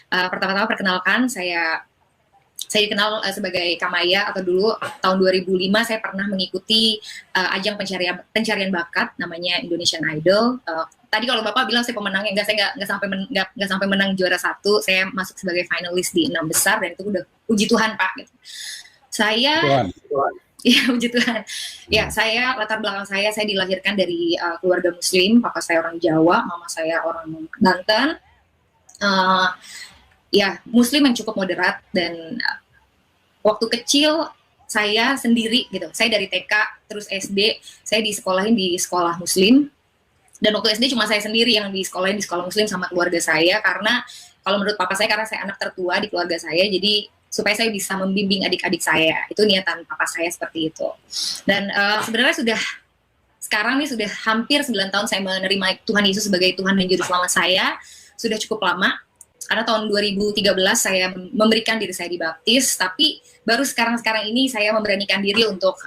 Pertama-tama perkenalkan, saya dikenal sebagai Kamaya, atau dulu tahun 2005 saya pernah mengikuti ajang pencarian bakat namanya Indonesian Idol. Tadi kalau Bapak bilang saya pemenangnya, saya nggak sampai menang juara satu. Saya masuk sebagai finalis di 6 besar, dan itu udah puji Tuhan, Pak. Gitu. Saya ya, puji Tuhan. Ya, saya latar belakang saya dilahirkan dari keluarga Muslim. Papa saya orang Jawa, mama saya orang Banten. Ya, Muslim yang cukup moderat, dan waktu kecil saya sendiri gitu. Saya dari TK terus SD, saya disekolahin di sekolah Muslim. Dan waktu SD cuma saya sendiri yang disekolahin di sekolah Muslim sama keluarga saya, karena kalau menurut papa saya, karena saya anak tertua di keluarga saya, jadi supaya saya bisa membimbing adik-adik saya. Itu niatan papa saya seperti itu. Dan sebenarnya sekarang nih sudah hampir 9 tahun saya menerima Tuhan Yesus sebagai Tuhan dan Juru Selamat saya. Sudah cukup lama. Karena tahun 2013 saya memberikan diri saya dibaptis, tapi baru sekarang ini saya memberanikan diri untuk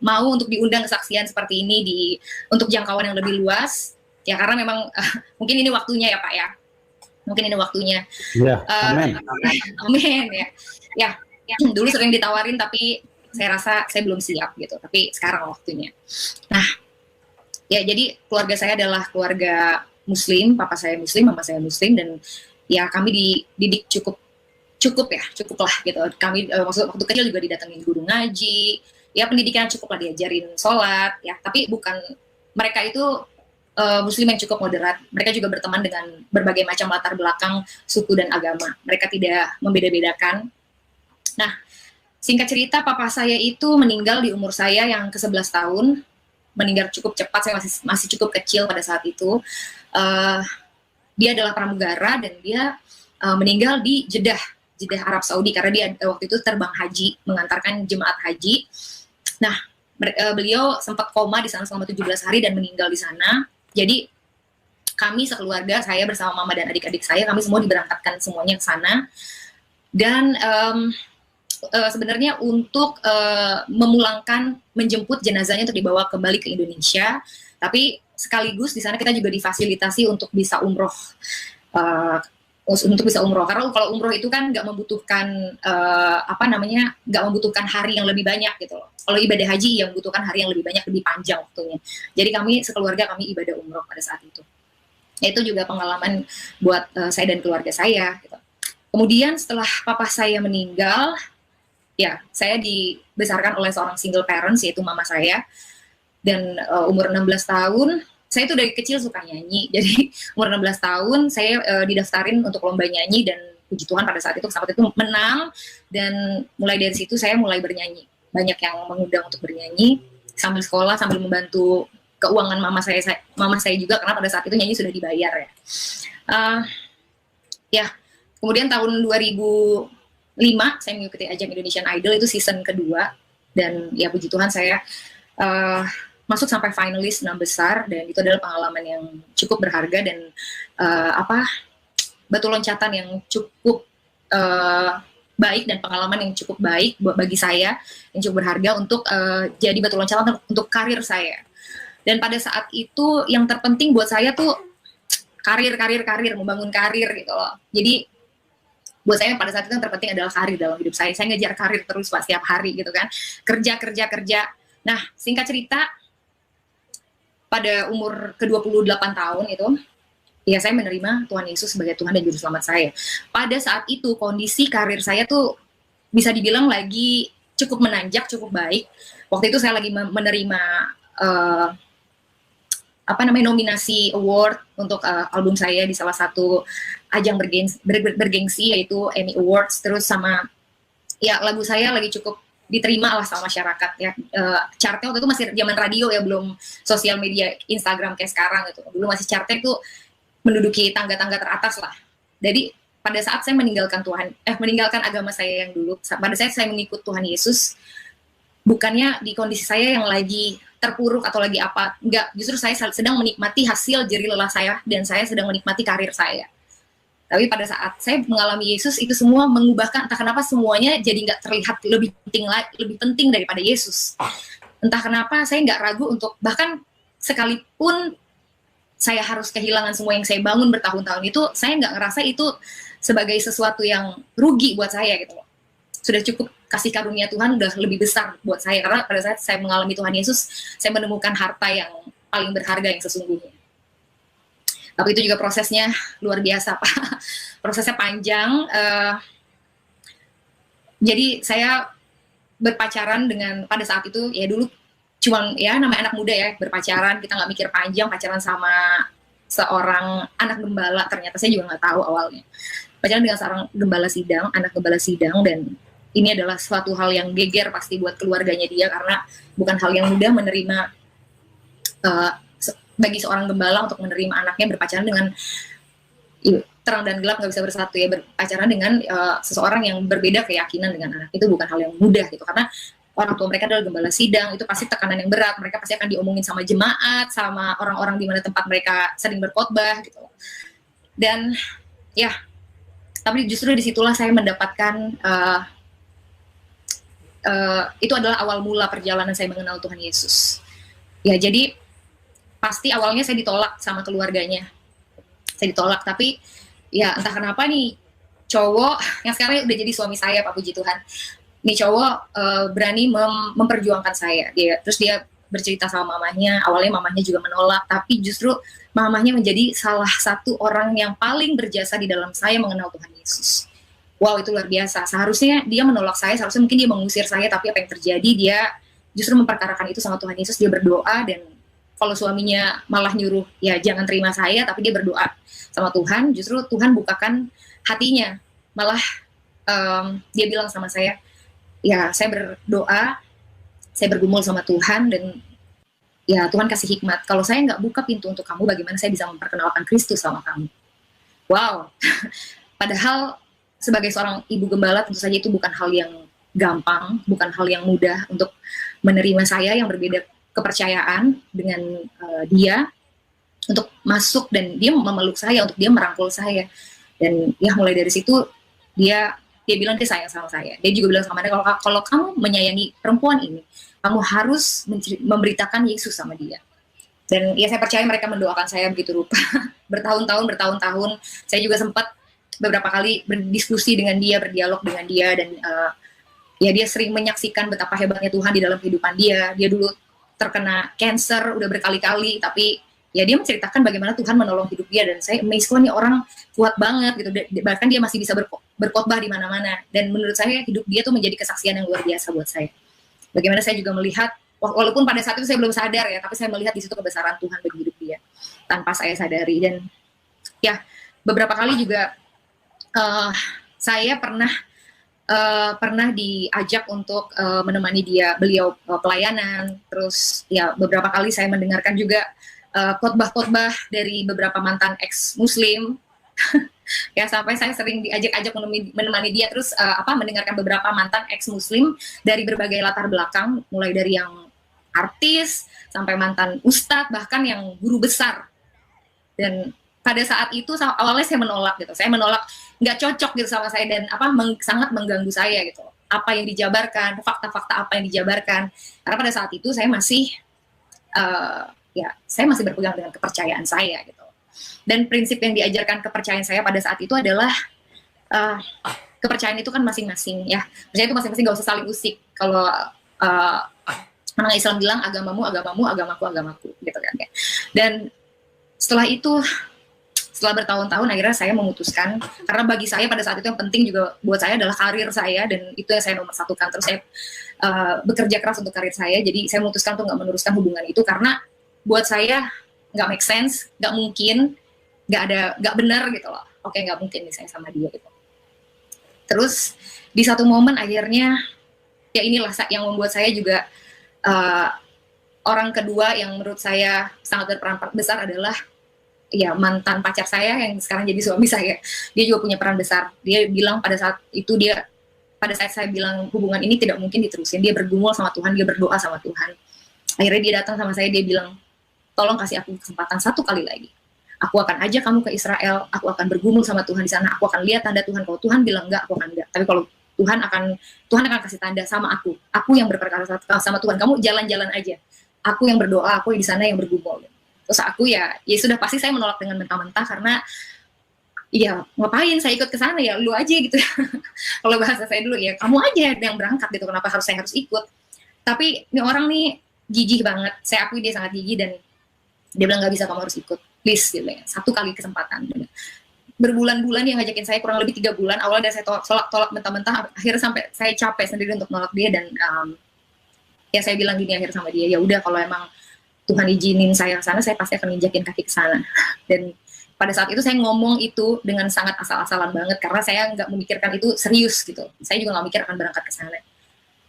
mau untuk diundang kesaksian seperti ini untuk jangkauan yang lebih luas. Ya, karena memang mungkin ini waktunya ya, Pak ya. Mungkin ini waktunya. Ya, amin. Amin ya. Ya, dulu sering ditawarin, tapi saya rasa saya belum siap gitu. Tapi sekarang waktunya. Nah, ya, jadi keluarga saya adalah keluarga Muslim. Papa saya Muslim, mama saya Muslim, dan ya kami dididik cukup lah gitu. Kami waktu kecil juga didatengin guru ngaji. Ya, pendidikan cukup lah, diajarin sholat ya. Tapi bukan, mereka itu Muslim yang cukup moderat. Mereka juga berteman dengan berbagai macam latar belakang suku dan agama. Mereka tidak membeda-bedakan. Nah, singkat cerita, papa saya itu meninggal di umur saya yang ke-11 tahun. Meninggal cukup cepat, saya masih cukup kecil pada saat itu. Dia adalah pramugara, dan dia meninggal di Jeddah Arab Saudi, karena dia waktu itu terbang haji, mengantarkan jemaat haji. Nah, beliau sempat koma di sana selama 17 hari dan meninggal di sana. Jadi kami sekeluarga, saya bersama mama dan adik-adik saya, kami semua diberangkatkan semuanya ke sana. Dan sebenarnya untuk menjemput jenazahnya untuk dibawa kembali ke Indonesia, tapi sekaligus di sana kita juga difasilitasi untuk bisa umroh, karena kalau umroh itu kan nggak membutuhkan nggak membutuhkan hari yang lebih banyak gitu loh. Kalau ibadah haji yang membutuhkan hari yang lebih banyak, lebih panjang waktunya. Jadi kami sekeluarga kami ibadah umroh pada saat itu. Itu juga pengalaman buat saya dan keluarga saya gitu. Kemudian setelah papa saya meninggal, ya saya dibesarkan oleh seorang single parents, yaitu mama saya. Dan umur 16 tahun, saya itu dari kecil suka nyanyi. Jadi umur 16 tahun saya didaftarin untuk lomba nyanyi, dan puji Tuhan pada saat itu menang. Dan mulai dari situ saya mulai bernyanyi. Banyak yang mengundang untuk bernyanyi sambil sekolah, sambil membantu keuangan mama saya juga, karena pada saat itu nyanyi sudah dibayar ya. Ya, kemudian tahun 2005 saya mengikuti ajang Indonesian Idol, itu season kedua, dan ya puji Tuhan saya masuk sampai finalis 6 besar, dan itu adalah pengalaman yang cukup berharga, dan batu loncatan yang cukup baik, dan pengalaman yang cukup baik bagi saya, yang cukup berharga untuk jadi batu loncatan untuk karir saya. Dan pada saat itu yang terpenting buat saya tuh karir, membangun karir gitu loh. Jadi buat saya pada saat itu yang terpenting adalah karir dalam hidup saya. Saya ngejar karir terus Pak, setiap hari gitu kan. Kerja. Nah, singkat cerita, pada umur ke-28 tahun itu, ya saya menerima Tuhan Yesus sebagai Tuhan dan Juru Selamat saya. Pada saat itu kondisi karir saya tuh bisa dibilang lagi cukup menanjak, cukup baik. Waktu itu saya lagi menerima nominasi award untuk album saya di salah satu ajang bergengsi, yaitu Emmy Awards. Terus sama ya lagu saya lagi cukup diterima lah sama masyarakat ya. Chartnya waktu itu masih zaman radio ya, belum sosial media Instagram kayak sekarang gitu. Dulu masih chartnya itu menduduki tangga-tangga teratas lah. Jadi pada saat saya meninggalkan agama saya yang dulu, pada saat saya mengikut Tuhan Yesus, bukannya di kondisi saya yang lagi terpuruk atau lagi apa, enggak, justru saya sedang menikmati hasil jerih lelah saya, dan saya sedang menikmati karir saya. Tapi pada saat saya mengalami Yesus, itu semua mengubahkan, entah kenapa semuanya jadi nggak terlihat lebih penting daripada Yesus. Entah kenapa saya nggak ragu untuk, bahkan sekalipun saya harus kehilangan semua yang saya bangun bertahun-tahun itu, saya nggak ngerasa itu sebagai sesuatu yang rugi buat saya gitu loh. Sudah cukup kasih karunia Tuhan udah lebih besar buat saya, karena pada saat saya mengalami Tuhan Yesus, saya menemukan harta yang paling berharga yang sesungguhnya. Tapi itu juga prosesnya luar biasa, Pak. Prosesnya panjang. Jadi saya berpacaran dengan, pada saat itu ya dulu cuman ya namanya anak muda ya, berpacaran, kita nggak mikir panjang, pacaran sama seorang anak gembala. Ternyata saya juga nggak tahu awalnya, pacaran dengan seorang gembala sidang, anak gembala sidang. Dan ini adalah suatu hal yang geger pasti buat keluarganya dia, karena bukan hal yang mudah menerima bagi seorang gembala untuk menerima anaknya berpacaran dengan terang dan gelap, nggak bisa bersatu ya, berpacaran dengan seseorang yang berbeda keyakinan dengan anak. Itu bukan hal yang mudah gitu, karena orang tua mereka adalah gembala sidang. Itu pasti tekanan yang berat, mereka pasti akan diomongin sama jemaat, sama orang-orang di mana tempat mereka sering berkhotbah gitu. Dan ya, tapi justru disitulah saya mendapatkan itu adalah awal mula perjalanan saya mengenal Tuhan Yesus. Ya, jadi pasti awalnya saya ditolak sama keluarganya, saya ditolak. Tapi ya entah kenapa nih cowok yang sekarang udah jadi suami saya, Pak, puji Tuhan, nih cowok berani memperjuangkan saya. Terus dia bercerita sama mamahnya. Awalnya mamahnya juga menolak, tapi justru mamahnya menjadi salah satu orang yang paling berjasa di dalam saya mengenal Tuhan Yesus. Wow, itu luar biasa. Seharusnya dia menolak saya, seharusnya mungkin dia mengusir saya, tapi apa yang terjadi, dia justru memperkarakan itu sama Tuhan Yesus. Dia berdoa, dan kalau suaminya malah nyuruh ya jangan terima saya, tapi dia berdoa sama Tuhan, justru Tuhan bukakan hatinya. Malah dia bilang sama saya, ya saya berdoa, saya bergumul sama Tuhan, dan ya Tuhan kasih hikmat. Kalau saya nggak buka pintu untuk kamu, bagaimana saya bisa memperkenalkan Kristus sama kamu? Wow. Padahal sebagai seorang ibu gembala tentu saja itu bukan hal yang gampang, bukan hal yang mudah untuk menerima saya yang berbeda kepercayaan dengan dia, untuk masuk, dan dia memeluk saya, untuk dia merangkul saya. Dan ya mulai dari situ dia bilang dia sayang sama saya. Dia juga bilang sama saya, kalau kamu menyayangi perempuan ini, kamu harus memberitakan Yesus sama dia. Dan ya saya percaya mereka mendoakan saya begitu rupa. bertahun-tahun. Saya juga sempat beberapa kali berdiskusi dengan dia, berdialog dengan dia, dan ya dia sering menyaksikan betapa hebatnya Tuhan di dalam kehidupan dia. Dia dulu terkena cancer udah berkali-kali, tapi ya dia menceritakan bagaimana Tuhan menolong hidup dia. Dan saya amazed, kok nih orang kuat banget gitu. Bahkan dia masih bisa berkhotbah di mana-mana. Dan menurut saya hidup dia tuh menjadi kesaksian yang luar biasa buat saya. Bagaimana saya juga melihat, walaupun pada saat itu saya belum sadar ya, tapi saya melihat di situ kebesaran Tuhan bagi hidup dia tanpa saya sadari. Dan ya beberapa kali juga saya pernah diajak untuk menemani beliau pelayanan. Terus ya beberapa kali saya mendengarkan juga khotbah-khotbah dari beberapa mantan ex-muslim. Ya sampai saya sering diajak-ajak menemani dia, terus mendengarkan beberapa mantan ex-muslim dari berbagai latar belakang, mulai dari yang artis sampai mantan ustadz, bahkan yang guru besar. Dan pada saat itu awalnya saya menolak gitu, nggak cocok gitu sama saya, dan sangat mengganggu saya gitu, apa yang dijabarkan, fakta-fakta apa yang dijabarkan. Karena pada saat itu saya masih saya masih berpegang dengan kepercayaan saya gitu. Dan prinsip yang diajarkan kepercayaan saya pada saat itu adalah kepercayaan itu kan masing-masing ya. Maksudnya itu masing-masing, gak usah saling usik. Kalau orang Islam bilang agamamu, agamaku gitu kan ya. Dan setelah itu, setelah bertahun-tahun, akhirnya saya memutuskan, karena bagi saya pada saat itu yang penting juga buat saya adalah karir saya, dan itu yang saya nomor satukan. Terus saya bekerja keras untuk karir saya, jadi saya memutuskan untuk nggak meneruskan hubungan itu, karena buat saya nggak make sense, nggak mungkin, nggak benar gitu loh. Oke, nggak mungkin nih saya sama dia gitu. Terus di satu momen akhirnya, ya inilah yang membuat saya juga orang kedua yang menurut saya sangat berperan besar adalah ya mantan pacar saya yang sekarang jadi suami saya. Dia juga punya peran besar. Dia bilang pada saat itu, pada saat saya bilang hubungan ini tidak mungkin diterusin, dia bergumul sama Tuhan, dia berdoa sama Tuhan. Akhirnya dia datang sama saya, dia bilang, tolong kasih aku kesempatan satu kali lagi. Aku akan ajak kamu ke Israel, aku akan bergumul sama Tuhan di sana, aku akan lihat tanda Tuhan. Kalau Tuhan bilang enggak, aku akan enggak. Tapi kalau Tuhan akan kasih tanda sama aku yang berperkara sama Tuhan. Kamu jalan-jalan aja. Aku yang berdoa, aku di sana yang bergumul. Terus aku ya sudah pasti saya menolak dengan mentah-mentah, karena ya ngapain saya ikut ke sana, ya lu aja gitu. Kalau bahasa saya dulu ya kamu aja yang berangkat gitu, kenapa saya harus ikut. Tapi ini orang nih gigih banget, saya akui dia sangat gigih, dan dia bilang nggak bisa, kamu harus ikut, please gitu ya, satu kali kesempatan. Berbulan-bulan dia ngajakin saya, kurang lebih 3 bulan. Awalnya saya tolak mentah-mentah, akhirnya sampai saya capek sendiri untuk nolak dia, dan ya saya bilang gini akhir sama dia, ya udah kalau emang Tuhan izinin saya ke sana, saya pasti akan nginjakin kaki ke sana. Dan pada saat itu saya ngomong itu dengan sangat asal-asalan banget, karena saya nggak memikirkan itu serius gitu. Saya juga nggak mikir akan berangkat ke sana.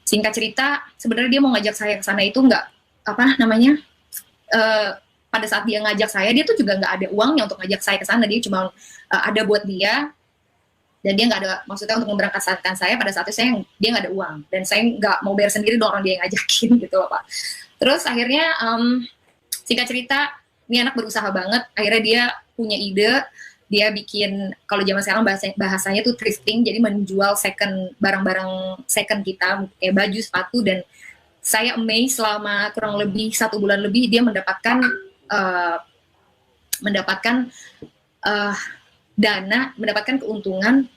Singkat cerita, sebenarnya dia mau ngajak saya ke sana itu nggak pada saat dia ngajak saya, dia tuh juga nggak ada uangnya untuk ngajak saya ke sana. Dia cuma ada buat dia, dan dia nggak ada maksudnya untuk memberangkatkan saya. Pada saat itu dia nggak ada uang, dan saya nggak mau bayar sendiri dong orang dia yang ngajakin gitu loh Pak. Terus akhirnya singkat cerita, ini anak berusaha banget. Akhirnya dia punya ide, dia bikin, kalau zaman sekarang bahasanya tuh thrifting, jadi menjual barang-barang second kita, kayak baju, sepatu. Dan saya amazed, selama kurang lebih 1 bulan lebih dia mendapatkan dana, mendapatkan keuntungan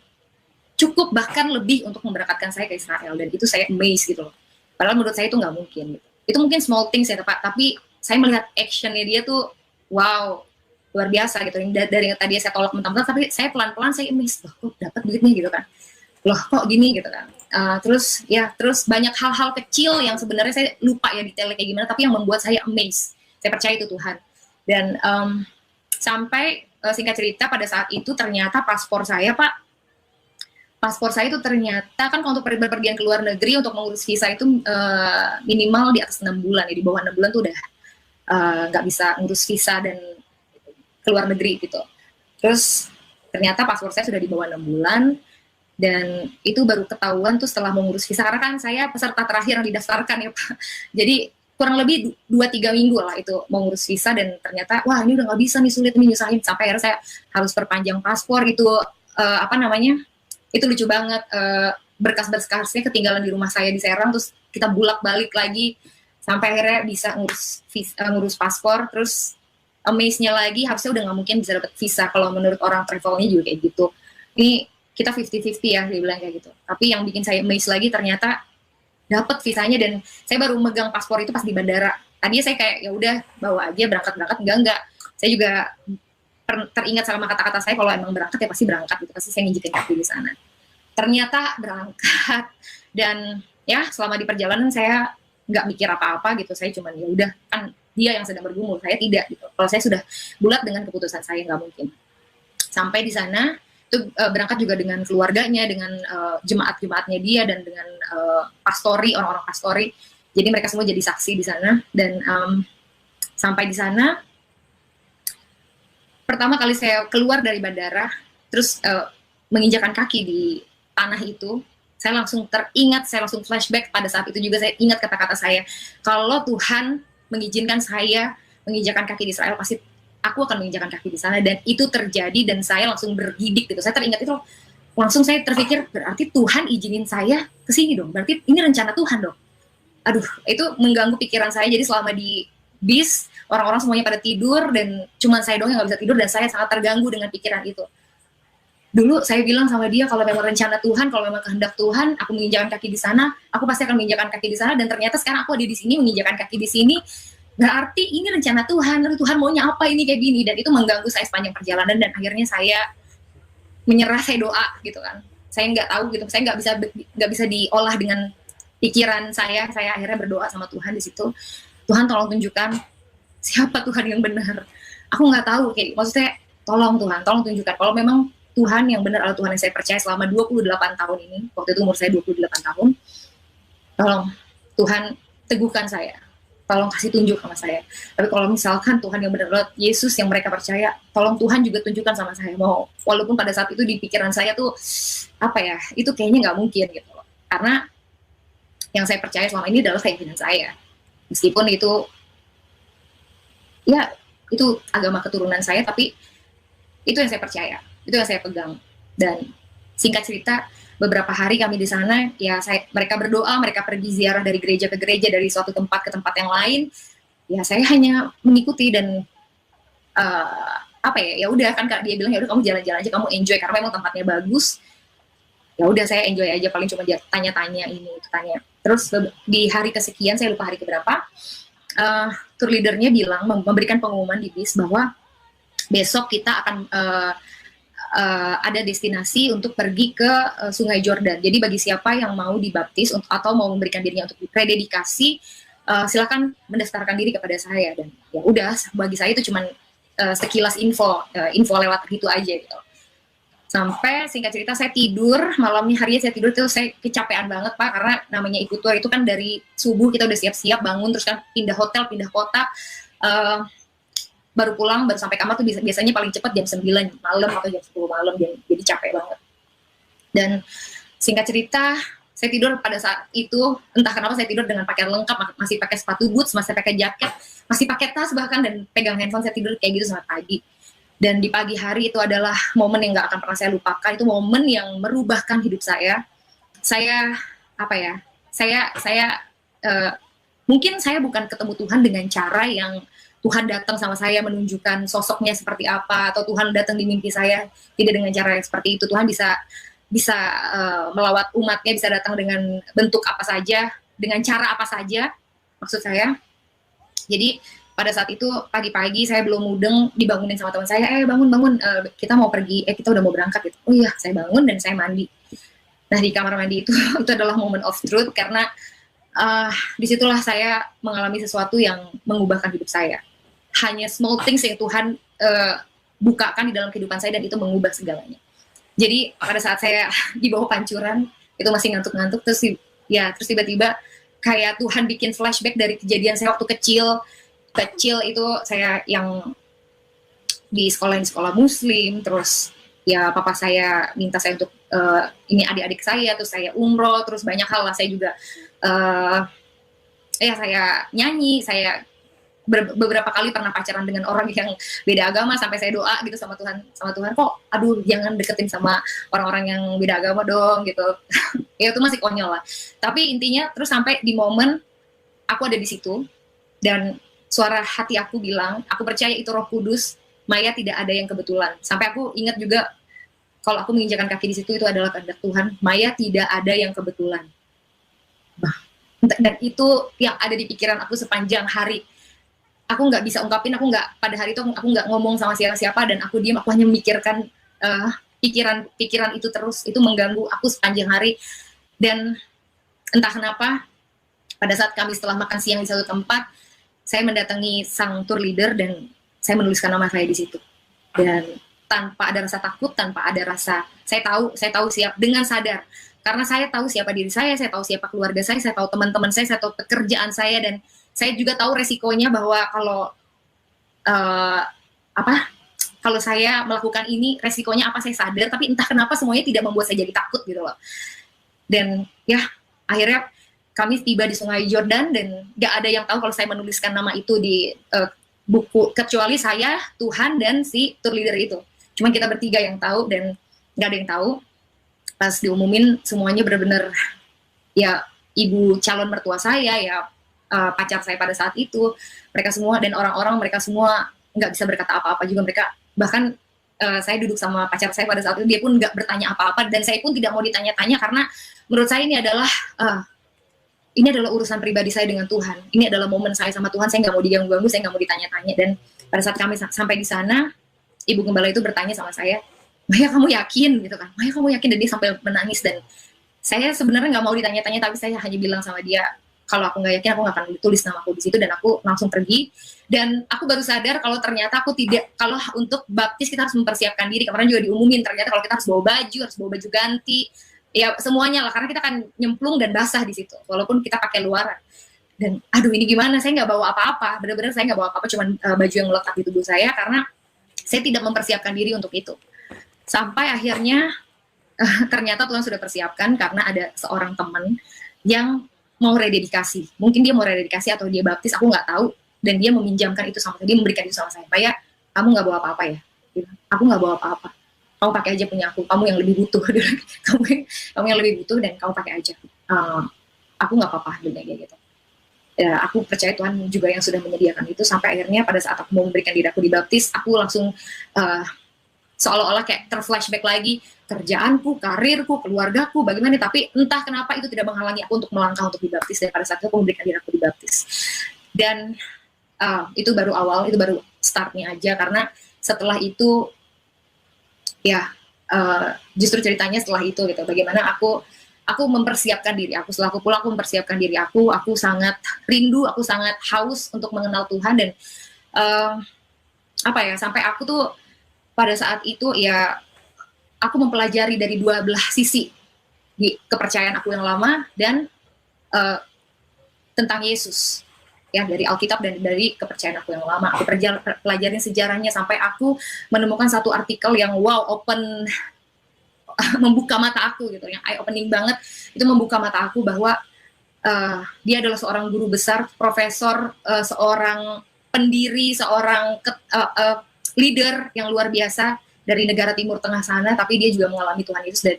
cukup bahkan lebih untuk memberangkatkan saya ke Israel. Dan itu saya amazed gitu loh, padahal menurut saya itu nggak mungkin gitu. Itu mungkin small things ya Pak, tapi saya melihat actionnya dia tuh wow, luar biasa gitu. Dari yang tadi saya tolak mentah-mentah, tapi saya pelan-pelan saya amazed, loh kok dapat duitnya gitu kan, loh kok gini gitu kan. Terus banyak hal-hal kecil yang sebenarnya saya lupa ya detailnya kayak gimana, tapi yang membuat saya amazed. Saya percaya itu Tuhan. Dan sampai singkat cerita, pada saat itu ternyata paspor saya itu ternyata kan kalau untuk berpergian ke luar negeri untuk mengurus visa itu minimal di atas 6 bulan ya, di bawah 6 bulan tuh udah nggak bisa ngurus visa dan ke luar negeri gitu. Terus ternyata paspor saya sudah di bawah 6 bulan, dan itu baru ketahuan tuh setelah mengurus visa, karena kan saya peserta terakhir yang didaftarkan ya Pak. Jadi kurang lebih 2-3 minggu lah itu mau ngurus visa, dan ternyata wah ini udah nggak bisa nih, sulit nih, nyusahin, sampai akhirnya saya harus perpanjang paspor. Itu itu lucu banget, berkas-berkasnya ketinggalan di rumah saya di Serang, terus kita bulak-balik lagi sampai akhirnya bisa ngurus paspor. Terus amaze-nya lagi, harusnya udah nggak mungkin bisa dapat visa kalau menurut orang travelnya juga kayak gitu. Ini kita 50-50 ya, dia bilang kayak gitu. Tapi yang bikin saya amaze lagi, ternyata dapat visanya, dan saya baru megang paspor itu pas di bandara. Tadinya saya kayak ya udah bawa aja, berangkat enggak. Saya juga teringat sama kata-kata saya, kalau emang berangkat ya pasti berangkat gitu, pasti saya nginjekin kaki di sana. Ternyata berangkat, dan ya selama di perjalanan saya nggak mikir apa-apa gitu. Saya cuman ya udah, kan dia yang sedang bergumul, saya tidak gitu. Kalau saya sudah bulat dengan keputusan saya, nggak mungkin. Sampai di sana itu berangkat juga dengan keluarganya, dengan jemaat-jemaatnya dia, dan dengan orang-orang pastori. Jadi mereka semua jadi saksi di sana. Dan sampai di sana, pertama kali saya keluar dari bandara, terus menginjakan kaki di tanah itu, saya langsung teringat, saya langsung flashback. Pada saat itu juga saya ingat kata-kata saya, kalau Tuhan mengizinkan saya menginjakan kaki di Israel, pasti aku akan menginjakan kaki di sana. Dan itu terjadi, dan saya langsung bergidik gitu. Saya teringat itu, langsung saya terpikir, berarti Tuhan izinin saya ke sini dong, berarti ini rencana Tuhan dong. Aduh, itu mengganggu pikiran saya. Jadi selama di bis, orang-orang semuanya pada tidur, dan cuma saya doang yang nggak bisa tidur, dan saya sangat terganggu dengan pikiran itu. Dulu saya bilang sama dia, kalau memang rencana Tuhan, kalau memang kehendak Tuhan, aku menginjakan kaki di sana, aku pasti akan menginjakan kaki di sana. Dan ternyata sekarang aku ada di sini, menginjakan kaki di sini, berarti ini rencana Tuhan. Lalu Tuhan maunya apa ini kayak gini? Dan itu mengganggu saya sepanjang perjalanan, dan akhirnya saya menyerah, saya doa gitu kan. Saya nggak tahu gitu, saya nggak bisa diolah dengan pikiran saya. Saya akhirnya berdoa sama Tuhan di situ. Tuhan tolong tunjukkan siapa Tuhan yang benar. Aku nggak tahu, kayak maksudnya tolong Tuhan, tolong tunjukkan kalau memang Tuhan yang benar adalah Tuhan yang saya percaya selama 28 tahun ini. Waktu itu umur saya 28 tahun. Tolong Tuhan teguhkan saya. Tolong kasih tunjuk sama saya. Tapi kalau misalkan Tuhan yang benar adalah Yesus yang mereka percaya, tolong Tuhan juga tunjukkan sama saya. Mau walaupun pada saat itu di pikiran saya tuh apa ya, itu kayaknya nggak mungkin gitu loh. Karena yang saya percaya selama ini adalah keyakinan saya. Meskipun itu ya itu agama keturunan saya, tapi itu yang saya percaya, itu yang saya pegang. Dan singkat cerita, beberapa hari kami di sana, ya mereka berdoa, mereka pergi ziarah dari gereja ke gereja, dari suatu tempat ke tempat yang lain. Ya saya hanya mengikuti, dan apa ya udah kan Kak, dia bilang ya udah kamu jalan-jalan aja, kamu enjoy karena memang tempatnya bagus. Ya udah saya enjoy aja, paling cuma tanya-tanya ini itu tanya. Terus di hari kesekian, saya lupa hari keberapa, tour leadernya bilang memberikan pengumuman di bis bahwa besok kita akan ada destinasi untuk pergi ke Sungai Jordan. Jadi bagi siapa yang mau dibaptis atau mau memberikan dirinya untuk rededikasi, silakan mendaftarkan diri kepada saya. Dan ya udah, bagi saya itu cuman sekilas info lewat gitu aja gitu. Sampai singkat cerita saya tidur, malamnya harinya saya tidur, itu saya kecapean banget Pak, karena namanya ikut tour itu kan dari subuh kita udah siap-siap bangun, terus kan pindah hotel, pindah kota, baru pulang, baru sampai kamar tuh biasanya paling cepat jam 9 malam atau jam 10 malam, jadi capek banget. Dan singkat cerita, saya tidur pada saat itu, entah kenapa saya tidur dengan pakaian lengkap, masih pakai sepatu boots, masih pakai jaket, masih pakai tas bahkan, dan pegang handphone, saya tidur kayak gitu sampai pagi. Dan di pagi hari itu adalah momen yang gak akan pernah saya lupakan. Itu momen yang merubahkan hidup saya. Saya mungkin saya bukan ketemu Tuhan dengan cara yang Tuhan datang sama saya menunjukkan sosoknya seperti apa, atau Tuhan datang di mimpi saya tidak dengan cara yang seperti itu. Tuhan bisa melawat umatnya, bisa datang dengan bentuk apa saja, dengan cara apa saja, maksud saya. Jadi pada saat itu pagi-pagi saya belum mudeng, dibangunin sama teman saya, bangun, kita mau pergi, kita udah mau berangkat gitu. Oh iya, saya bangun dan saya mandi. Nah di kamar mandi itu adalah moment of truth, karena disitulah saya mengalami sesuatu yang mengubahkan hidup saya. Hanya small things yang Tuhan bukakan di dalam kehidupan saya, dan itu mengubah segalanya. Jadi pada saat saya di bawah pancuran, itu masih ngantuk-ngantuk, terus tiba-tiba kayak Tuhan bikin flashback dari kejadian saya waktu kecil itu, saya yang di sekolah muslim, terus ya papa saya minta saya untuk ini adik-adik saya, terus saya umroh, terus banyak hal lah, saya juga saya nyanyi, saya beberapa kali pernah pacaran dengan orang yang beda agama, sampai saya doa gitu sama Tuhan, kok aduh jangan deketin sama orang-orang yang beda agama dong gitu. Ya itu masih konyol lah, tapi intinya terus sampai di momen aku ada di situ, dan suara hati aku bilang, aku percaya itu Roh Kudus, Maya tidak ada yang kebetulan. Sampai aku ingat juga, kalau aku menginjakan kaki di situ, itu adalah kehendak Tuhan. Maya tidak ada yang kebetulan. Dan itu yang ada di pikiran aku sepanjang hari. Aku nggak bisa ungkapin, pada hari itu aku nggak ngomong sama siapa-siapa, dan aku diam, aku hanya memikirkan pikiran itu terus, itu mengganggu aku sepanjang hari. Dan entah kenapa, pada saat kami setelah makan siang di satu tempat, saya mendatangi sang tour leader dan saya menuliskan nama saya di situ. Dan tanpa ada rasa takut, tanpa ada rasa, saya tahu siap dengan sadar. Karena saya tahu siapa diri saya tahu siapa keluarga saya tahu teman-teman saya tahu pekerjaan saya, dan saya juga tahu resikonya bahwa kalau saya melakukan ini, resikonya apa saya sadar, tapi entah kenapa semuanya tidak membuat saya jadi takut gitu loh. Dan ya akhirnya kami tiba di Sungai Jordan, dan gak ada yang tahu kalau saya menuliskan nama itu di buku, kecuali saya, Tuhan, dan si tour leader itu. Cuma kita bertiga yang tahu, dan gak ada yang tahu. Pas diumumin, semuanya benar-benar, ya ibu calon mertua saya, ya pacar saya pada saat itu, mereka semua, dan orang-orang mereka semua gak bisa berkata apa-apa juga. Mereka, bahkan saya duduk sama pacar saya pada saat itu, dia pun gak bertanya apa-apa, dan saya pun tidak mau ditanya-tanya, karena menurut saya ini adalah urusan pribadi saya dengan Tuhan. Ini adalah momen saya sama Tuhan, saya nggak mau diganggu-ganggu, saya nggak mau ditanya-tanya. Dan pada saat kami sampai di sana, ibu gembala itu bertanya sama saya, Maya kamu yakin gitu kan? Maya kamu yakin? Dan dia sampai menangis, dan saya sebenarnya nggak mau ditanya-tanya, tapi saya hanya bilang sama dia, kalau aku nggak yakin, aku nggak akan tulis nama aku di situ, dan aku langsung pergi. Dan aku baru sadar kalau ternyata kalau untuk baptis kita harus mempersiapkan diri. Kemarin juga diumumin, ternyata kalau kita harus bawa baju ganti, ya semuanya lah, karena kita akan nyemplung dan basah di situ walaupun kita pakai luaran. Dan aduh ini gimana, saya nggak bawa apa-apa, benar-benar saya nggak bawa apa-apa, cuman baju yang melekat di tubuh saya, karena saya tidak mempersiapkan diri untuk itu. Sampai akhirnya ternyata Tuhan sudah persiapkan, karena ada seorang teman yang mau rededikasi, mungkin dia mau rededikasi atau dia baptis, aku nggak tahu, dan dia meminjamkan itu sama saya, dia memberikan itu sama saya, Maya kamu nggak bawa apa-apa ya? Aku nggak bawa apa-apa, kamu pakai aja punya aku, kamu yang lebih butuh. kamu yang lebih butuh, dan kamu pakai aja, aku nggak apa-apa, kayak gitu. ya aku percaya Tuhan juga yang sudah menyediakan itu, sampai akhirnya pada saat aku mau memberikan diri aku dibaptis, aku langsung seolah-olah kayak terflashback lagi, kerjaanku, karirku, keluargaku, bagaimana, tapi entah kenapa itu tidak menghalangi aku untuk melangkah untuk dibaptis, dan pada saat itu aku memberikan diri aku dibaptis. Dan itu baru awal, itu baru startnya aja, karena setelah itu ya justru ceritanya setelah itu gitu, bagaimana aku mempersiapkan diri aku, setelah aku pulang aku mempersiapkan diri aku sangat rindu, aku sangat haus untuk mengenal Tuhan, dan apa ya, sampai aku tuh pada saat itu ya aku mempelajari dari dua belah sisi di kepercayaan aku yang lama dan tentang Yesus, ya, dari Alkitab dan dari kepercayaan aku yang lama. Aku pelajarin sejarahnya sampai aku menemukan satu artikel yang wow, membuka mata aku gitu, yang eye opening banget. Itu membuka mata aku bahwa dia adalah seorang guru besar, profesor, seorang pendiri, seorang leader yang luar biasa dari negara Timur Tengah sana, tapi dia juga mengalami Tuhan Yesus, dan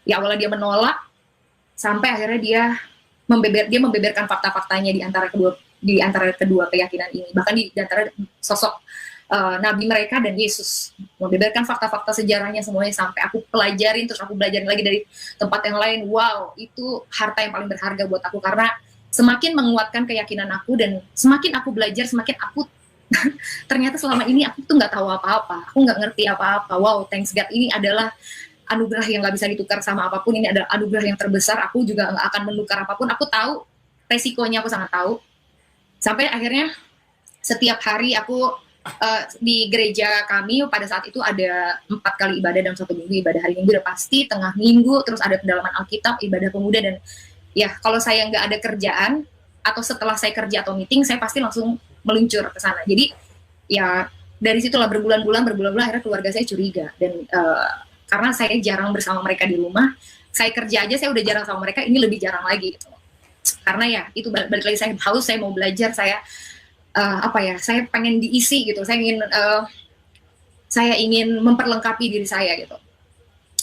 ya awalnya dia menolak, sampai akhirnya dia membeberkan fakta-faktanya di antara kedua keyakinan ini, bahkan di antara sosok nabi mereka dan Yesus, membeberkan fakta-fakta sejarahnya semuanya, sampai aku pelajarin, terus aku belajarin lagi dari tempat yang lain. Wow, itu harta yang paling berharga buat aku, karena semakin menguatkan keyakinan aku, dan semakin aku belajar, semakin aku ternyata selama ini aku tuh nggak tahu apa-apa, aku nggak ngerti apa-apa. Wow, thanks God, ini adalah anugerah yang nggak bisa ditukar sama apapun. Ini adalah anugerah yang terbesar. Aku juga nggak akan menukar apapun. Aku tahu resikonya, aku sangat tahu. Sampai akhirnya setiap hari aku di gereja kami pada saat itu ada 4 kali ibadah dalam 1 minggu. Ibadah hari Minggu udah pasti, tengah minggu, terus ada pendalaman Alkitab, ibadah pemuda, dan ya kalau saya nggak ada kerjaan atau setelah saya kerja atau meeting, saya pasti langsung meluncur ke sana. Jadi ya dari situlah berbulan-bulan akhirnya keluarga saya curiga, dan karena saya jarang bersama mereka di rumah, saya kerja aja saya udah jarang sama mereka, ini lebih jarang lagi gitu. Karena ya itu balik lagi, saya haus, saya mau belajar, saya saya pengen diisi gitu, saya ingin memperlengkapi diri saya gitu.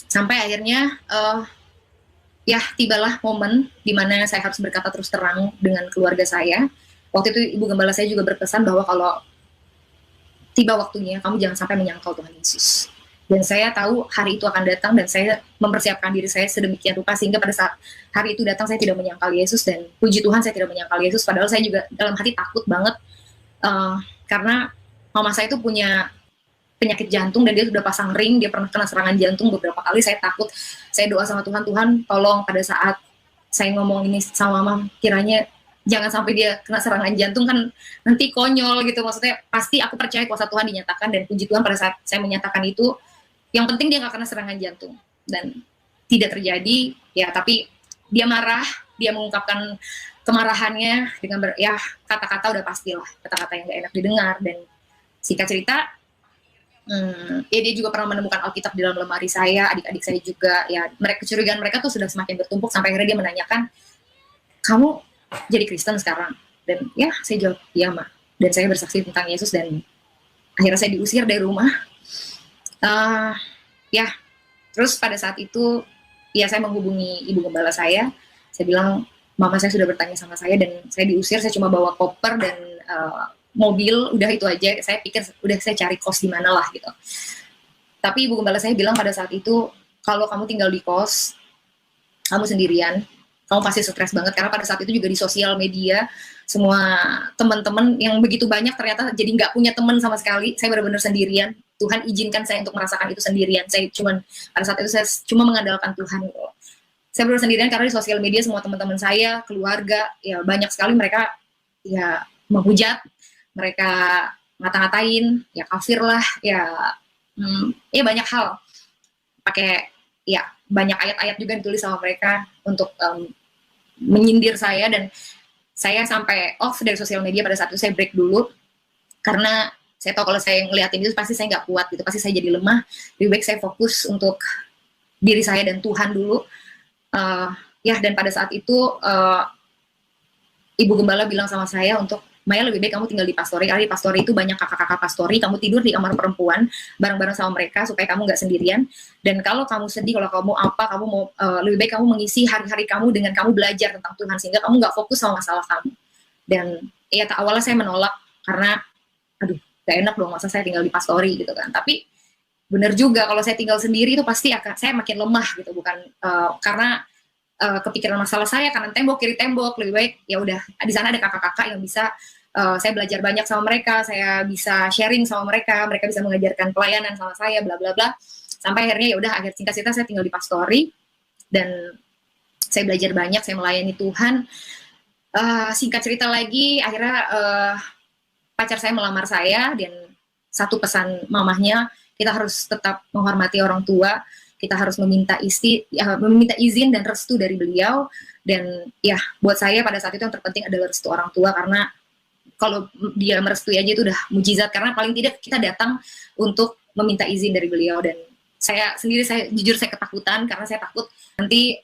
Sampai akhirnya ya tibalah momen di mana saya harus berkata terus terang dengan keluarga saya. Waktu itu Ibu Gembala saya juga berpesan bahwa kalau tiba waktunya, kamu jangan sampai menyangkal Tuhan Yesus. Dan saya tahu hari itu akan datang, dan saya mempersiapkan diri saya sedemikian rupa sehingga pada saat hari itu datang saya tidak menyangkal Yesus, dan puji Tuhan saya tidak menyangkal Yesus. Padahal saya juga dalam hati takut banget karena mama saya itu punya penyakit jantung dan dia sudah pasang ring, dia pernah kena serangan jantung beberapa kali. Saya takut, saya doa sama Tuhan, Tuhan tolong pada saat saya ngomong ini sama mama, kiranya jangan sampai dia kena serangan jantung, kan nanti konyol gitu. Maksudnya pasti aku percaya kuasa Tuhan dinyatakan, dan puji Tuhan pada saat saya menyatakan itu, yang penting dia gak kena serangan jantung, dan tidak terjadi ya. Tapi dia marah, dia mengungkapkan kemarahannya dengan kata-kata udah pastilah, kata-kata yang gak enak didengar. Dan singkat cerita, ya dia juga pernah menemukan Alkitab di dalam lemari saya, adik-adik saya juga, ya kecurigaan mereka tuh sudah semakin bertumpuk, sampai akhirnya dia menanyakan, kamu jadi Kristen sekarang? Dan ya saya jawab, iya Ma. Dan saya bersaksi tentang Yesus, dan akhirnya saya diusir dari rumah. Ya, terus pada saat itu ya saya menghubungi Ibu Gembala saya bilang, mama saya sudah bertanya sama saya dan saya diusir, saya cuma bawa koper dan mobil, udah itu aja. Saya pikir udah saya cari kos di mana lah gitu. Tapi Ibu Gembala saya bilang pada saat itu, kalau kamu tinggal di kos, kamu sendirian, kamu pasti stres banget, karena pada saat itu juga di sosial media semua teman-teman yang begitu banyak ternyata jadi nggak punya teman sama sekali. Saya benar-benar sendirian. Tuhan izinkan saya untuk merasakan itu sendirian. Saya pada saat itu saya cuma mengandalkan Tuhan. Saya benar sendirian karena di sosial media semua teman-teman saya, keluarga, ya banyak sekali mereka ya menghujat, mereka ngata-ngatain, ya kafir lah, ya banyak hal. Pakai ya banyak ayat-ayat juga ditulis sama mereka untuk menyindir saya, dan saya sampai off dari sosial media pada saat itu. Saya break dulu karena saya tahu kalau saya ngeliatin itu pasti saya nggak kuat gitu, pasti saya jadi lemah. Lebih baik saya fokus untuk diri saya dan Tuhan dulu. Dan pada saat itu Ibu Gembala bilang sama saya untuk, Maya lebih baik kamu tinggal di pastori, karena di pastori itu banyak kakak-kakak pastori, kamu tidur di kamar perempuan bareng-bareng sama mereka supaya kamu nggak sendirian. Dan kalau kamu sedih, kalau kamu kamu mau lebih baik kamu mengisi hari-hari kamu dengan kamu belajar tentang Tuhan, sehingga kamu nggak fokus sama masalah kamu. Dan ya awalnya saya menolak karena aduh gak enak dong masa saya tinggal di pastori gitu kan. Tapi bener juga kalau saya tinggal sendiri itu pasti akan saya makin lemah gitu, bukan karena kepikiran masalah saya kanan tembok kiri tembok, lebih baik ya udah di sana ada kakak-kakak yang bisa saya belajar banyak sama mereka, saya bisa sharing sama mereka, mereka bisa mengajarkan pelayanan sama saya, bla bla bla, sampai akhirnya ya udah akhir singkat cerita saya tinggal di pastori dan saya belajar banyak, saya melayani Tuhan. Singkat cerita lagi akhirnya pacar saya melamar saya dan satu pesan mamahnya, kita harus tetap menghormati orang tua, kita harus meminta izin dan restu dari beliau. Dan ya buat saya pada saat itu yang terpenting adalah restu orang tua, karena kalau dia merestui aja itu udah mujizat, karena paling tidak kita datang untuk meminta izin dari beliau. Dan saya sendiri, saya jujur saya ketakutan karena saya takut nanti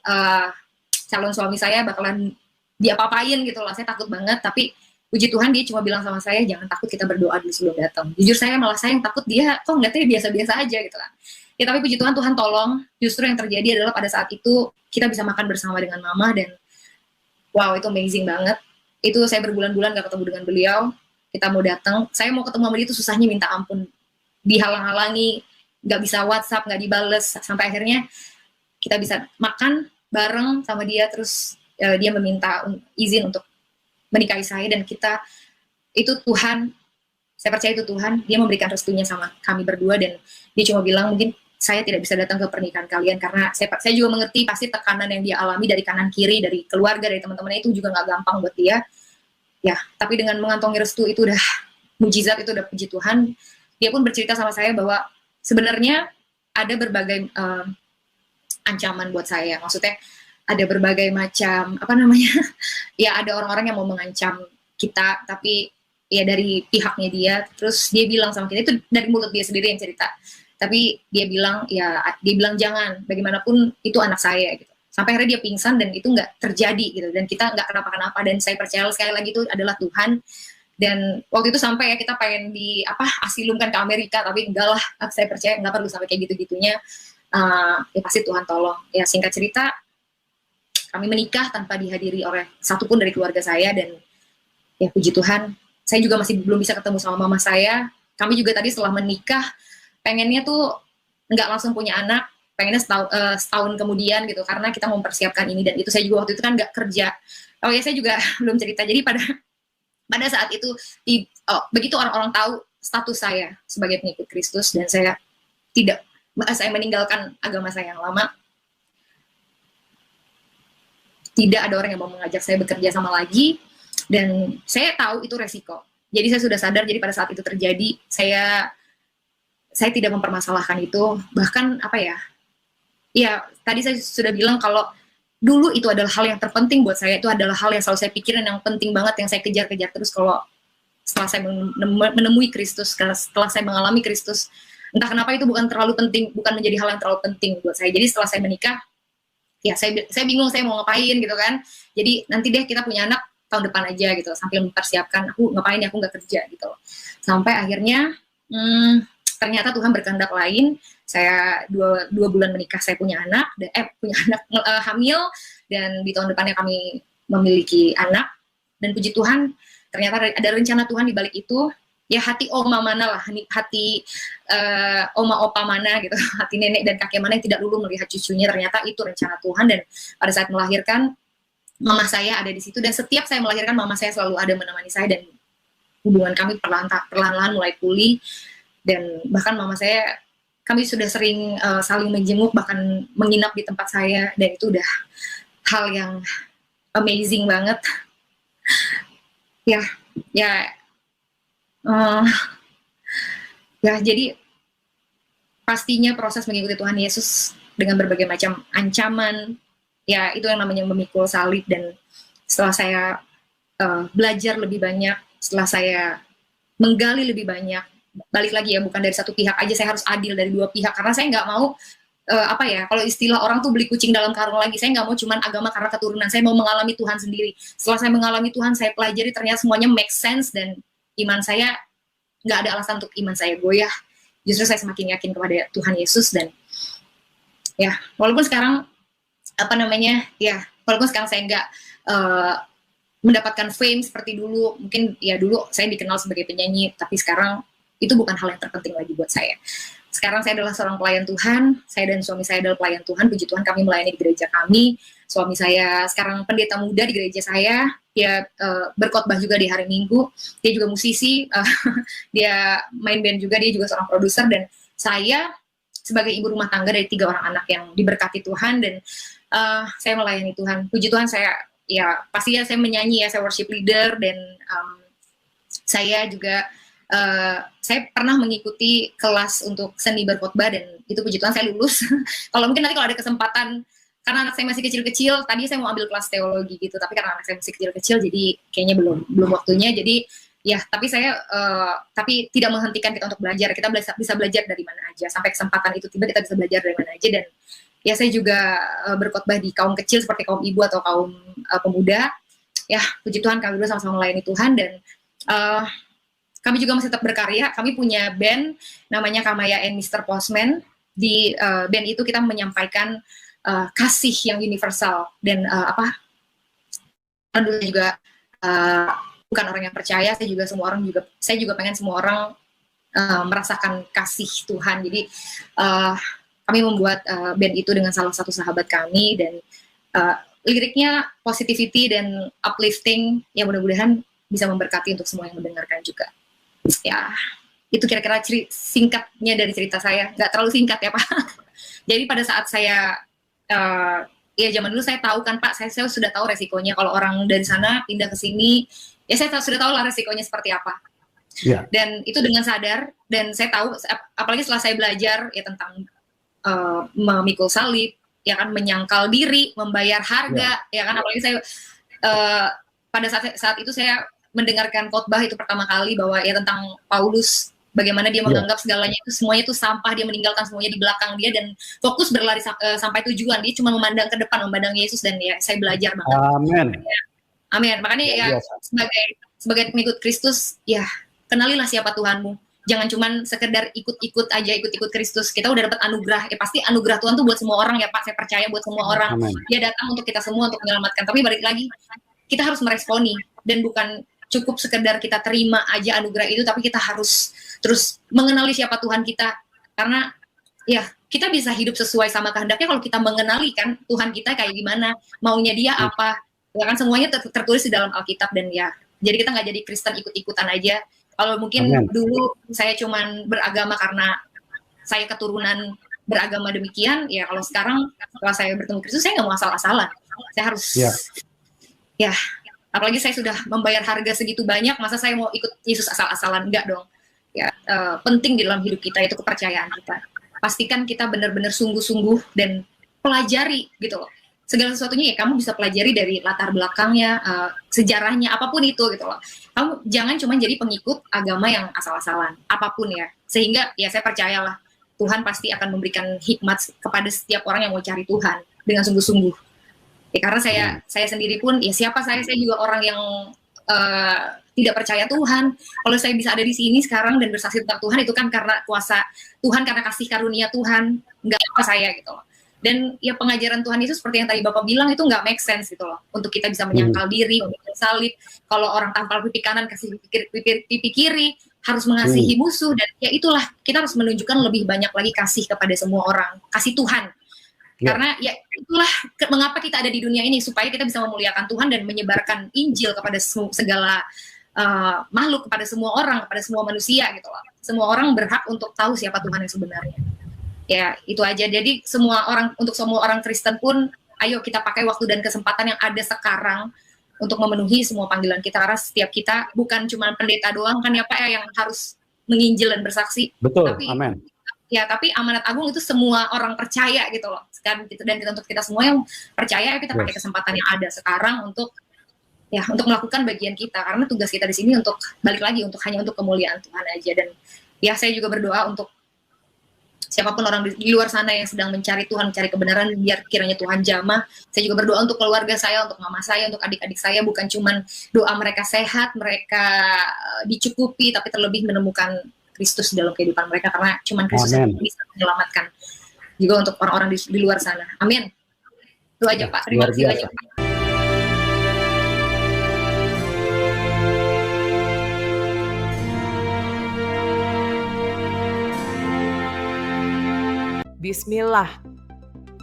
calon suami saya bakalan diapa-apain gitu lah, saya takut banget. Tapi puji Tuhan dia cuma bilang sama saya, jangan takut, kita berdoa dulu sebelum datang. Jujur saya malah saya yang takut, dia kok ngeliatnya biasa-biasa aja gitu kan. Ya tapi puji Tuhan, Tuhan tolong. Justru yang terjadi adalah pada saat itu kita bisa makan bersama dengan mama, dan wow itu amazing banget. Itu saya berbulan-bulan gak ketemu dengan beliau. Kita mau datang, saya mau ketemu sama dia itu susahnya minta ampun, dihalang-halangi, gak bisa WhatsApp, gak dibales, sampai akhirnya kita bisa makan bareng sama dia. Terus dia meminta izin untuk menikahi saya, dan kita itu Tuhan, saya percaya itu Tuhan, dia memberikan restunya sama kami berdua. Dan dia cuma bilang mungkin saya tidak bisa datang ke pernikahan kalian karena saya juga mengerti pasti tekanan yang dia alami dari kanan kiri, dari keluarga, dari teman-temannya, itu juga nggak gampang buat dia ya. Tapi dengan mengantongi restu itu udah mujizat, itu udah puji Tuhan. Dia pun bercerita sama saya bahwa sebenarnya ada berbagai ancaman buat saya, maksudnya ada berbagai macam ya ada orang-orang yang mau mengancam kita, tapi ya dari pihaknya dia. Terus dia bilang sama kita, itu dari mulut dia sendiri yang cerita, tapi dia bilang jangan, bagaimanapun itu anak saya gitu. Sampai akhirnya dia pingsan dan itu nggak terjadi gitu, dan kita nggak kenapa-kenapa. Dan saya percaya sekali lagi itu adalah Tuhan. Dan waktu itu sampai ya kita pengen asilumkan ke Amerika, tapi enggak lah, saya percaya nggak perlu sampai kayak gitu-gitunya. Ya pasti Tuhan tolong. Ya singkat cerita, kami menikah tanpa dihadiri oleh satupun dari keluarga saya. Dan ya puji Tuhan, saya juga masih belum bisa ketemu sama mama saya. Kami juga tadi setelah menikah pengennya tuh nggak langsung punya anak, pengennya setahun kemudian gitu, karena kita mempersiapkan ini. Dan itu saya juga waktu itu kan nggak kerja. Oh ya, saya juga belum cerita. Jadi pada saat itu begitu orang-orang tahu status saya sebagai pengikut Kristus dan saya meninggalkan agama saya yang lama, tidak ada orang yang mau mengajak saya bekerja sama lagi. Dan saya tahu itu resiko. Jadi saya sudah sadar. Jadi pada saat itu terjadi, saya tidak mempermasalahkan itu. Bahkan ya tadi saya sudah bilang kalau dulu itu adalah hal yang terpenting buat saya. Itu adalah hal yang selalu saya pikirin, yang penting banget, yang saya kejar-kejar terus. Kalau setelah saya menemui Kristus, setelah saya mengalami Kristus, entah kenapa itu bukan terlalu penting, bukan menjadi hal yang terlalu penting buat saya. Jadi setelah saya menikah, ya saya bingung saya mau ngapain gitu kan. Jadi nanti deh kita punya anak tahun depan aja gitu, sambil mempersiapkan aku ngapain ya, aku nggak kerja gitu. Sampai akhirnya ternyata Tuhan berkehendak lain. Saya dua bulan menikah saya punya anak, hamil, dan di tahun depannya kami memiliki anak. Dan puji Tuhan ternyata ada rencana Tuhan di balik itu. Ya hati oma mana lah, hati oma opa mana gitu, hati nenek dan kakek mana yang tidak dulu melihat cucunya, ternyata itu rencana Tuhan. Dan pada saat melahirkan, mama saya ada di situ, dan setiap saya melahirkan mama saya selalu ada menemani saya, dan hubungan kami perlahan-lahan mulai pulih. Dan bahkan mama saya, kami sudah sering saling menjenguk, bahkan menginap di tempat saya, dan itu udah hal yang amazing banget. Jadi pastinya proses mengikuti Tuhan Yesus dengan berbagai macam ancaman, ya itu yang namanya memikul salib. Dan setelah saya belajar lebih banyak, setelah saya menggali lebih banyak, balik lagi ya, bukan dari satu pihak aja, saya harus adil dari dua pihak, karena saya nggak mau kalau istilah orang tuh beli kucing dalam karung lagi. Saya nggak mau cuman agama karena keturunan, saya mau mengalami Tuhan sendiri. Setelah saya mengalami Tuhan, saya pelajari ternyata semuanya make sense, dan iman saya nggak ada alasan untuk iman saya goyah. Justru saya semakin yakin kepada Tuhan Yesus. Dan ya walaupun sekarang walaupun sekarang saya nggak mendapatkan fame seperti dulu. Mungkin ya dulu saya dikenal sebagai penyanyi, tapi sekarang itu bukan hal yang terpenting lagi buat saya. Sekarang saya adalah seorang pelayan Tuhan, saya dan suami saya adalah pelayan Tuhan, puji Tuhan kami melayani di gereja kami. Suami saya sekarang pendeta muda di gereja saya, dia berkhotbah juga di hari Minggu, dia juga musisi, dia main band juga, dia juga seorang produser, dan saya sebagai ibu rumah tangga dari 3 orang anak yang diberkati Tuhan, dan saya melayani Tuhan. Puji Tuhan saya, ya pastinya saya menyanyi ya, saya worship leader, dan saya juga saya pernah mengikuti kelas untuk seni berkhotbah, dan itu puji Tuhan saya lulus. Kalau mungkin nanti kalau ada kesempatan, karena anak saya masih kecil-kecil, tadi saya mau ambil kelas teologi gitu, tapi karena anak saya masih kecil-kecil, jadi kayaknya belum waktunya. Jadi ya, tapi saya tapi tidak menghentikan kita untuk belajar. Kita bisa belajar dari mana aja, sampai kesempatan itu tiba kita bisa belajar dari mana aja. Dan ya saya juga berkhotbah di kaum kecil seperti kaum ibu atau kaum pemuda. Ya puji Tuhan kami berdua sama-sama melayani Tuhan, dan kami juga masih tetap berkarya. Kami punya band namanya Kamaya and Mr. Postman. Di band itu kita menyampaikan kasih yang universal, dan juga bukan orang yang percaya, saya juga pengen semua orang merasakan kasih Tuhan. Jadi kami membuat band itu dengan salah satu sahabat kami, dan liriknya positivity dan uplifting, yang mudah-mudahan bisa memberkati untuk semua yang mendengarkan juga. Ya, itu kira-kira singkatnya dari cerita saya. Nggak terlalu singkat ya Pak. Jadi pada saat saya ya zaman dulu saya tahu kan Pak, saya sudah tahu resikonya kalau orang dari sana pindah ke sini, ya saya sudah tahu lah resikonya seperti apa. Yeah. Dan itu dengan sadar, dan saya tahu, apalagi setelah saya belajar ya tentang memikul salib, ya kan, menyangkal diri, membayar harga, ya kan, apalagi saya pada saat itu saya mendengarkan khotbah itu pertama kali, bahwa ya tentang Paulus, bagaimana dia menganggap segalanya itu, semuanya itu sampah, dia meninggalkan semuanya di belakang dia dan fokus berlari sampai tujuan. Dia cuma memandang ke depan, memandang Yesus, dan ya saya belajar banget. Amin. Ya, amin. Makanya ya sebagai pengikut Kristus, ya kenalilah siapa Tuhanmu. Jangan cuma sekedar ikut-ikut Kristus. Kita udah dapat anugerah, ya pasti anugerah Tuhan tuh buat semua orang ya Pak. Saya percaya buat semua orang. Amin. Dia datang untuk kita semua untuk menyelamatkan. Tapi balik lagi, kita harus meresponi, dan bukan cukup sekedar kita terima aja anugerah itu, tapi kita harus terus mengenali siapa Tuhan kita. Karena ya kita bisa hidup sesuai sama kehendaknya kalau kita mengenali kan Tuhan kita kayak gimana, maunya dia apa. Ya kan, semuanya tertulis di dalam Alkitab. Dan ya, jadi kita nggak jadi Kristen ikut-ikutan aja. Kalau mungkin dulu saya cuman beragama karena saya keturunan beragama demikian, ya kalau sekarang setelah saya bertemu Kristus, saya nggak mau asal-asalan. Saya harus ya, apalagi saya sudah membayar harga segitu banyak, masa saya mau ikut Yesus asal-asalan? Enggak dong. Ya, penting di dalam hidup kita itu kepercayaan kita. Pastikan kita benar-benar sungguh-sungguh dan pelajari gitu loh. Segala sesuatunya ya kamu bisa pelajari dari latar belakangnya, sejarahnya, apapun itu gitu loh. Kamu jangan cuma jadi pengikut agama yang asal-asalan, apapun ya. Sehingga ya saya percayalah Tuhan pasti akan memberikan hikmat kepada setiap orang yang mau cari Tuhan dengan sungguh-sungguh. Ya, karena saya sendiri pun, ya siapa saya juga orang yang tidak percaya Tuhan. Kalau saya bisa ada di sini sekarang dan bersaksi tentang Tuhan, itu kan karena kuasa Tuhan, karena kasih karunia Tuhan, nggak apa saya gitu loh. Dan ya pengajaran Tuhan itu seperti yang tadi Bapak bilang, itu nggak make sense gitu loh, untuk kita bisa menyangkal diri, memikul salib. Kalau orang tampal pipi kanan, kasih pipi kiri, harus mengasihi musuh, dan ya itulah, kita harus menunjukkan lebih banyak lagi kasih kepada semua orang, kasih Tuhan. Karena ya itulah mengapa kita ada di dunia ini, supaya kita bisa memuliakan Tuhan dan menyebarkan Injil kepada segala makhluk, kepada semua orang, kepada semua manusia gitu loh. Semua orang berhak untuk tahu siapa Tuhan yang sebenarnya. Ya itu aja. Jadi untuk semua orang Kristen pun, ayo kita pakai waktu dan kesempatan yang ada sekarang untuk memenuhi semua panggilan kita. Karena setiap kita bukan cuma pendeta doang kan ya Pak ya, yang harus menginjil dan bersaksi. Betul, amin. Ya, tapi amanat agung itu semua orang percaya gitu loh. Dan kita untuk kita semua yang percaya, kita pakai kesempatan yang ada sekarang untuk melakukan bagian kita. Karena tugas kita di sini untuk balik lagi, hanya untuk kemuliaan Tuhan aja. Dan ya saya juga berdoa untuk siapapun orang di luar sana yang sedang mencari Tuhan, mencari kebenaran, biar kiranya Tuhan jamah. Saya juga berdoa untuk keluarga saya, untuk mama saya, untuk adik-adik saya. Bukan cuman doa mereka sehat, mereka dicukupi, tapi terlebih menemukan Kristus dalam kehidupan mereka, karena cuman Kristus yang bisa menyelamatkan. Juga untuk orang-orang di luar sana. Amin. Itu aja Pak. Terima kasih banyak Pak. Bismillah.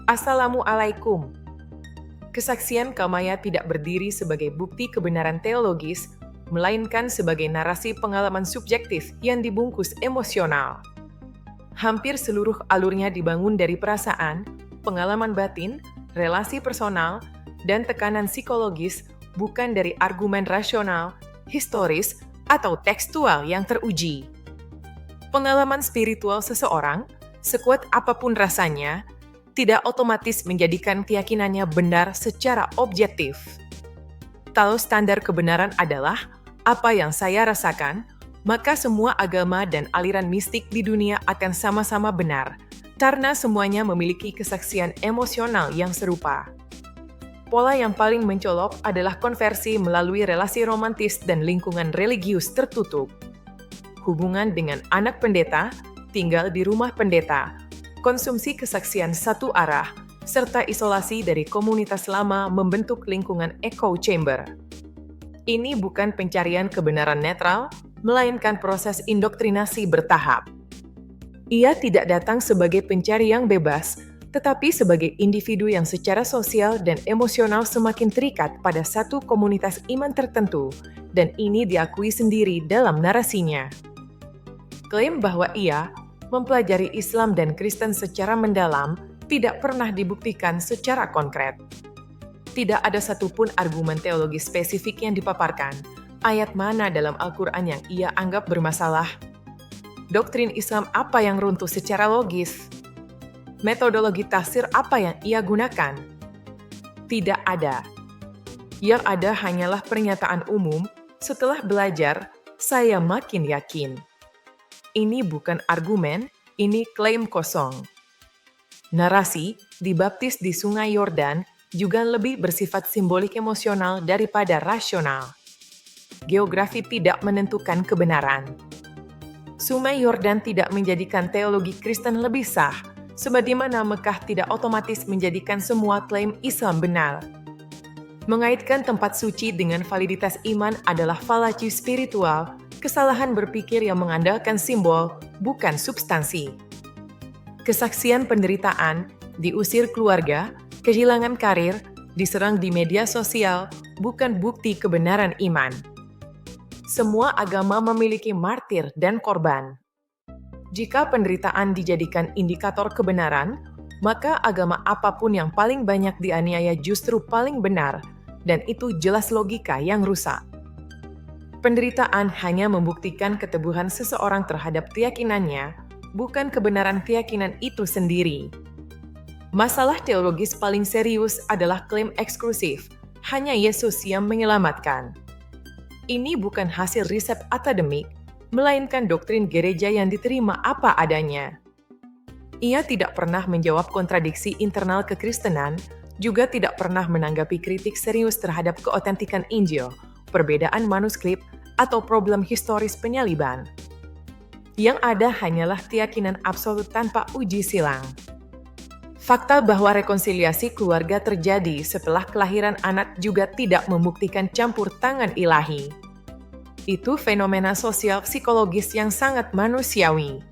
Assalamualaikum. Kesaksian Kamaya tidak berdiri sebagai bukti kebenaran teologis, melainkan sebagai narasi pengalaman subjektif yang dibungkus emosional. Hampir seluruh alurnya dibangun dari perasaan, pengalaman batin, relasi personal, dan tekanan psikologis, bukan dari argumen rasional, historis, atau tekstual yang teruji. Pengalaman spiritual seseorang, sekuat apapun rasanya, tidak otomatis menjadikan keyakinannya benar secara objektif. Kalau standar kebenaran adalah apa yang saya rasakan, maka semua agama dan aliran mistik di dunia akan sama-sama benar, karena semuanya memiliki kesaksian emosional yang serupa. Pola yang paling mencolok adalah konversi melalui relasi romantis dan lingkungan religius tertutup. Hubungan dengan anak pendeta, tinggal di rumah pendeta, konsumsi kesaksian satu arah, serta isolasi dari komunitas lama membentuk lingkungan echo chamber. Ini bukan pencarian kebenaran netral, melainkan proses indoktrinasi bertahap. Ia tidak datang sebagai pencari yang bebas, tetapi sebagai individu yang secara sosial dan emosional semakin terikat pada satu komunitas iman tertentu, dan ini diakui sendiri dalam narasinya. Klaim bahwa ia mempelajari Islam dan Kristen secara mendalam tidak pernah dibuktikan secara konkret. Tidak ada satupun argumen teologi spesifik yang dipaparkan. Ayat mana dalam Al-Quran yang ia anggap bermasalah? Doktrin Islam apa yang runtuh secara logis? Metodologi tafsir apa yang ia gunakan? Tidak ada. Yang ada hanyalah pernyataan umum, setelah belajar, saya makin yakin. Ini bukan argumen, ini klaim kosong. Narasi, dibaptis di Sungai Yordan, juga lebih bersifat simbolik emosional daripada rasional. Geografi tidak menentukan kebenaran. Sungai Yordan tidak menjadikan teologi Kristen lebih sah, sebagaimana Mekah tidak otomatis menjadikan semua klaim Islam benar. Mengaitkan tempat suci dengan validitas iman adalah fallacy spiritual, kesalahan berpikir yang mengandalkan simbol, bukan substansi. Kesaksian penderitaan, diusir keluarga, kehilangan karir, diserang di media sosial, bukan bukti kebenaran iman. Semua agama memiliki martir dan korban. Jika penderitaan dijadikan indikator kebenaran, maka agama apapun yang paling banyak dianiaya justru paling benar, dan itu jelas logika yang rusak. Penderitaan hanya membuktikan keteguhan seseorang terhadap keyakinannya, bukan kebenaran keyakinan itu sendiri. Masalah teologis paling serius adalah klaim eksklusif, hanya Yesus yang menyelamatkan. Ini bukan hasil riset akademik, melainkan doktrin gereja yang diterima apa adanya. Ia tidak pernah menjawab kontradiksi internal kekristenan, juga tidak pernah menanggapi kritik serius terhadap keotentikan Injil, perbedaan manuskrip, atau problem historis penyaliban. Yang ada hanyalah keyakinan absolut tanpa uji silang. Fakta bahwa rekonsiliasi keluarga terjadi setelah kelahiran anak juga tidak membuktikan campur tangan ilahi. Itu fenomena sosial psikologis yang sangat manusiawi.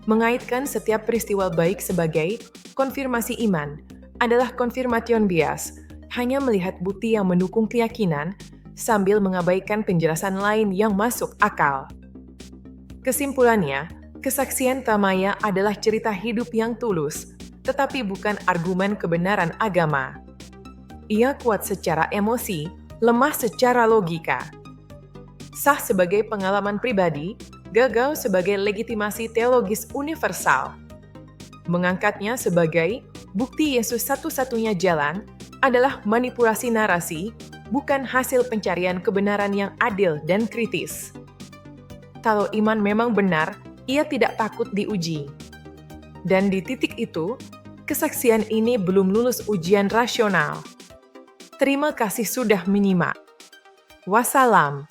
Mengaitkan setiap peristiwa baik sebagai konfirmasi iman adalah confirmation bias, hanya melihat bukti yang mendukung keyakinan sambil mengabaikan penjelasan lain yang masuk akal. Kesimpulannya, kesaksian Kamaya adalah cerita hidup yang tulus, tetapi bukan argumen kebenaran agama. Ia kuat secara emosi, lemah secara logika. Sah sebagai pengalaman pribadi, gagal sebagai legitimasi teologis universal. Mengangkatnya sebagai bukti Yesus satu-satunya jalan adalah manipulasi narasi, bukan hasil pencarian kebenaran yang adil dan kritis. Kalau iman memang benar, ia tidak takut diuji. Dan di titik itu, kesaksian ini belum lulus ujian rasional. Terima kasih sudah menyimak. Wassalam.